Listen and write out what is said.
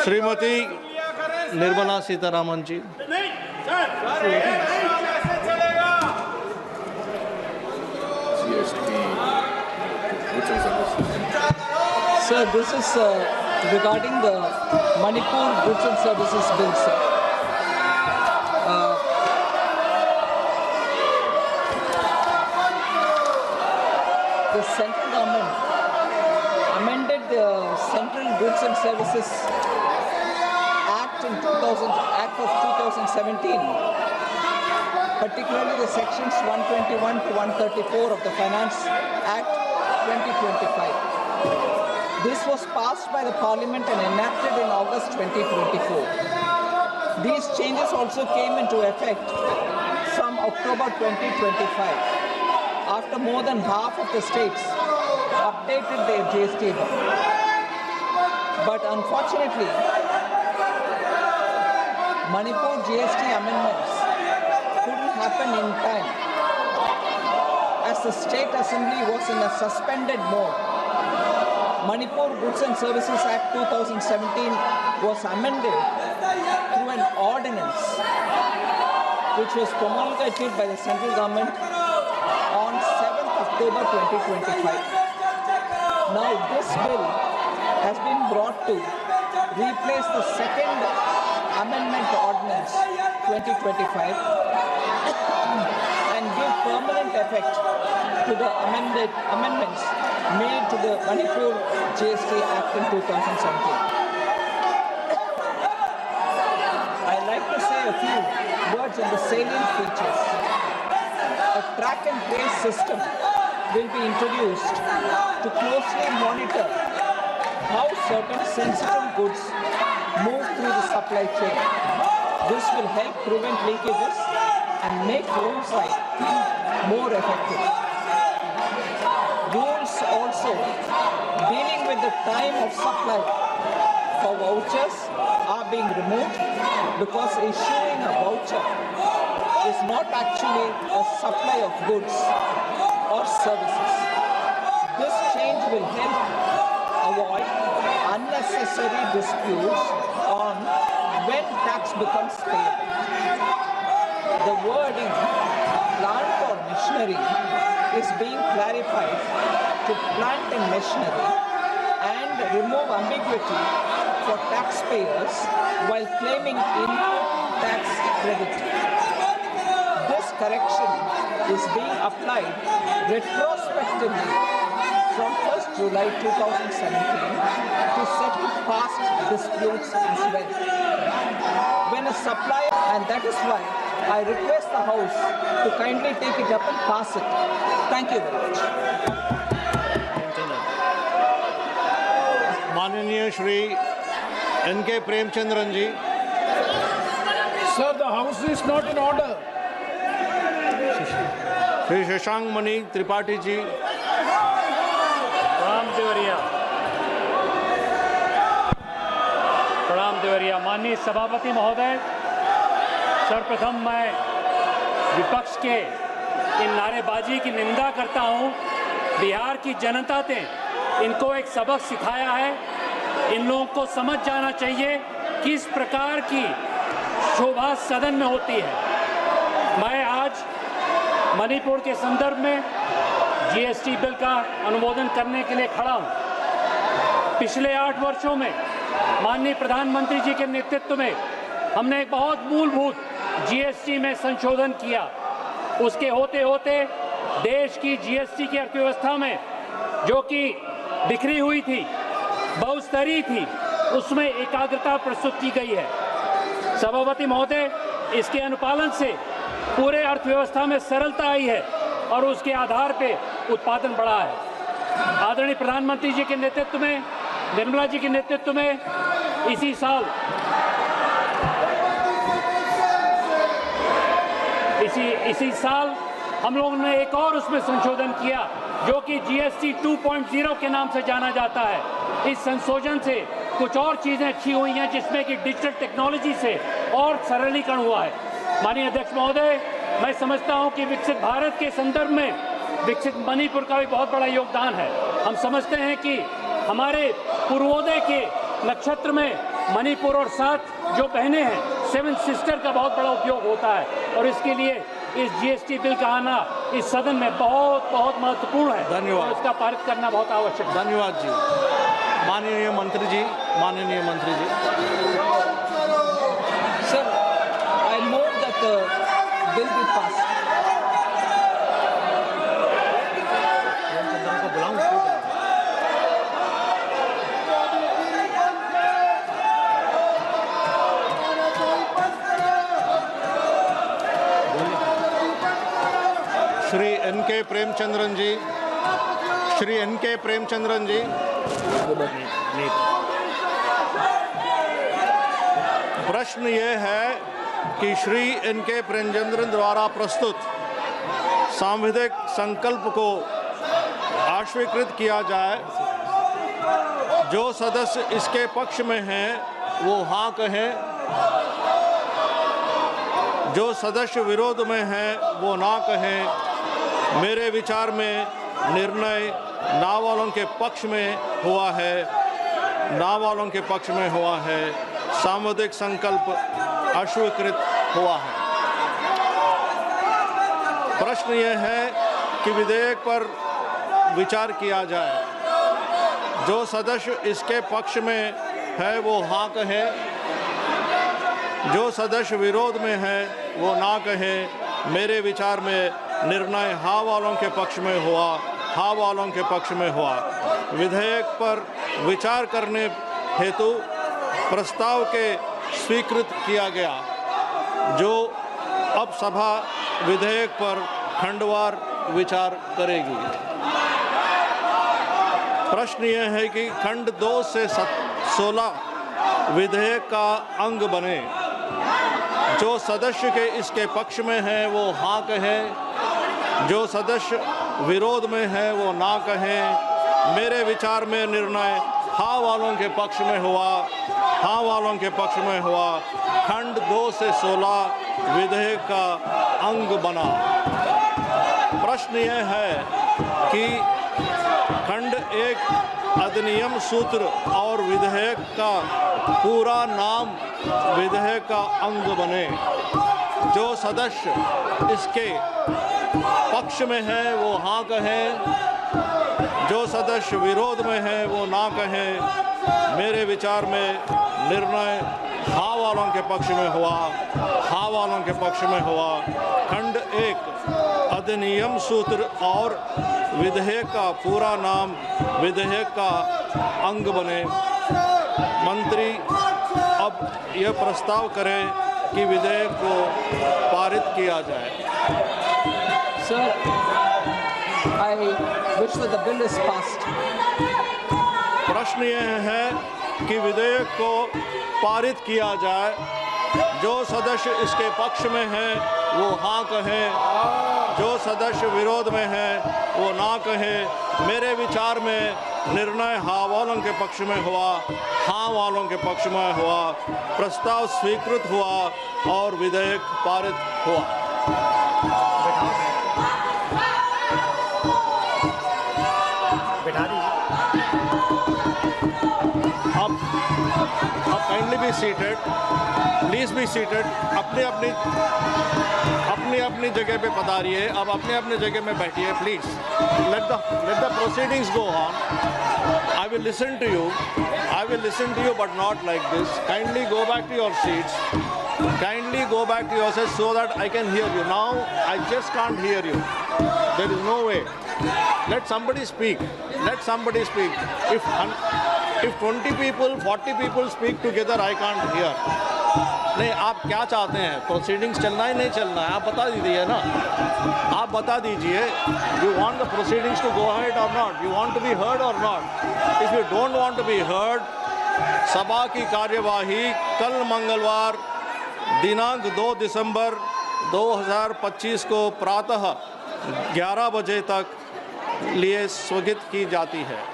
Shrimati Nirmala Sitharaman ji. Sir, this is regarding the Manipur Goods and Services Bill, sir. The central government amended the Central Goods and Services Act of 2017, particularly the sections 121 to 134 of the Finance Act 2025. This was passed by the Parliament and enacted in August 2024. These changes also came into effect from October 2025, after more than half of the states updated their GST law. But unfortunately, Manipur GST amendments couldn't happen in time, as the State Assembly was in a suspended mode. Manipur Goods and Services Act 2017 was amended through an ordinance which was promulgated by the central government on 7th October 2025. Now this bill has been brought to replace the second amendment ordinance 2025 and give permanent effect to the amendments made to the Manipur GST Act in 2017. I'd like to say a few words on the salient features. A track and trace system will be introduced to closely monitor how certain sensitive goods move through the supply chain. This will help prevent leakages and make oversight more effective. Rules also dealing with the time of supply for vouchers are being removed, because issuing a voucher is not actually a supply of goods or services. This change will help avoid unnecessary disputes on when tax becomes payable. The wording plant or machinery is being clarified to plant and machinery and remove ambiguity for taxpayers while claiming input tax credit. This correction is being applied retrospectively from 1st July 2017 to settle past disputes as well. When a supplier, and that is why I request the House to kindly take it up and pass it. Thank you very much. माननीय Shri N.K. Premachandran ji. Sir, the House is not in order. Shri Shashank Mani Tripathi ji. प्रणाम देवरिया। माननीय सभापति महोदय, सर्वप्रथम मैं विपक्ष के इन नारेबाजी की निंदा करता हूं। बिहार की जनता ने इनको एक सबक सिखाया है। इन लोगों को समझ जाना चाहिए किस प्रकार की शोभा सदन में होती है। मैं आज मणिपुर के संदर्भ में जीएसटी बिल का अनुमोदन करने के लिए खड़ा हूं। पिछले 8 वर्षों में माननीय प्रधानमंत्री जी के नेतृत्व में हमने एक बहुत मूलभूत जीएसटी में संशोधन किया। उसके होते होते देश की जीएसटी की अर्थव्यवस्था में, जो कि बिखरी हुई थी, बहुस्तरीय थी, उसमें एकाग्रता प्रस्तुत की गई है। सभापति महोदय, इसके अनुपालन से पूरे अर्थव्यवस्था में सरलता आई है और उसके आधार पे उत्पादन बढ़ा है। आदरणीय प्रधानमंत्री जी के नेतृत्व में, निर्मला जी के नेतृत्व में इसी साल हम लोगों ने एक और उसमें संशोधन किया, जो कि जीएसटी 2.0 के नाम से जाना जाता है। इस संशोधन से कुछ और चीजें अच्छी हुई हैं, जिसमें कि डिजिटल टेक्नोलॉजी से और सरलीकरण हुआ है। माननीय अध्यक्ष महोदय, मैं समझता हूं कि विकसित भारत के संदर्भ में विकसित मणिपुर का भी बहुत बड़ा योगदान है। हम समझते हैं कि हमारे पूर्वोदय के नक्षत्र में मणिपुर और 7 जो बहनें हैं, 7 सिस्टर का बहुत बड़ा उपयोग होता है और इसके लिए इस जीएसटी बिल का आना इस सदन में बहुत बहुत महत्वपूर्ण है। धन्यवाद। और इसका पारित करना बहुत आवश्यक है। धन्यवाद जी। माननीय मंत्री जी, माननीय मंत्री ji. Sir, I move that the bill be passed. Shri एन.के. प्रेमचंद्रन जी, श्री एन.के. प्रेमचंद्रन जी। प्रश्न ये है कि श्री एन.के. प्रेमचंद्रन द्वारा प्रस्तुत सांविधिक संकल्प को अस्वीकृत किया जाए। जो सदस्य इसके पक्ष में हैं वो हाँ कहें, जो सदस्य विरोध में हैं वो ना कहें। मेरे विचार में निर्णय ना वालों के पक्ष में हुआ है, ना वालों के पक्ष में हुआ है। सांविधिक संकल्प अस्वीकृत हुआ है। प्रश्न यह है कि विधेयक पर विचार किया जाए। जो सदस्य इसके पक्ष में है वो हाँ कहे, जो सदस्य विरोध में है वो ना कहे। मेरे विचार में निर्णय हाँ वालों के पक्ष में हुआ, हाँ वालों के पक्ष में हुआ। विधेयक पर विचार करने हेतु प्रस्ताव के स्वीकृत किया गया। जो अब सभा विधेयक पर खंडवार विचार करेगी। प्रश्न यह है कि खंड 2 से 16 विधेयक का अंग बने। जो सदस्य के इसके पक्ष में है वो हाँ कहें, जो सदस्य विरोध में है वो ना कहें। मेरे विचार में निर्णय हाँ वालों के पक्ष में हुआ, हाँ वालों के पक्ष में हुआ। खंड 2 से 16 विधेयक का अंग बना। प्रश्न यह है कि खंड 1 अधिनियम सूत्र और विधेयक का पूरा नाम विधेयक का अंग बने। जो सदस्य इसके पक्ष में है वो हाँ कहें, जो सदस्य विरोध में है वो ना कहें। मेरे विचार में निर्णय हाँ वालों के पक्ष में हुआ, हाँ वालों के पक्ष में हुआ। खंड 1 अधिनियम सूत्र और विधेयक का पूरा नाम विधेयक का अंग बने। मंत्री अब यह प्रस्ताव करें कि विधेयक को पारित किया जाए। Sir, I wish that the bill is passed. प्रश्न यह है कि विधेयक को पारित किया जाए। जो सदस्य इसके पक्ष में है वो हाँ कहें, जो सदस्य विरोध में है वो ना कहें। मेरे विचार में निर्णय हाँ वालों के पक्ष में हुआ, हाँ वालों के पक्ष में हुआ। प्रस्ताव स्वीकृत हुआ और विधेयक पारित हुआ। अब kindly be seated, please be seated. अपनी अपनी जगह पे पधारिए। अब अपने जगह में बैठिए please. Let the proceedings go on. I will listen to you. I will listen to you, but not like this. Kindly go back to your seats. Kindly go back to your seats so that I can hear you. Now I just can't hear you. There is no way. Let somebody speak. Let somebody speak. If 20 people, 40 people speak together, I can't hear. नहीं, आप क्या चाहते हैं? Proceedings चलना ही नहीं चलना है? आप बता दीजिए ना, आप बता दीजिए। You want the proceedings to go ahead or not? You want to be heard or not? If you don't want to be heard, सभा की कार्यवाही कल मंगलवार दिनांक 2 दिसंबर 2025 को प्रातः 11 बजे तक लिए स्थगित की जाती है।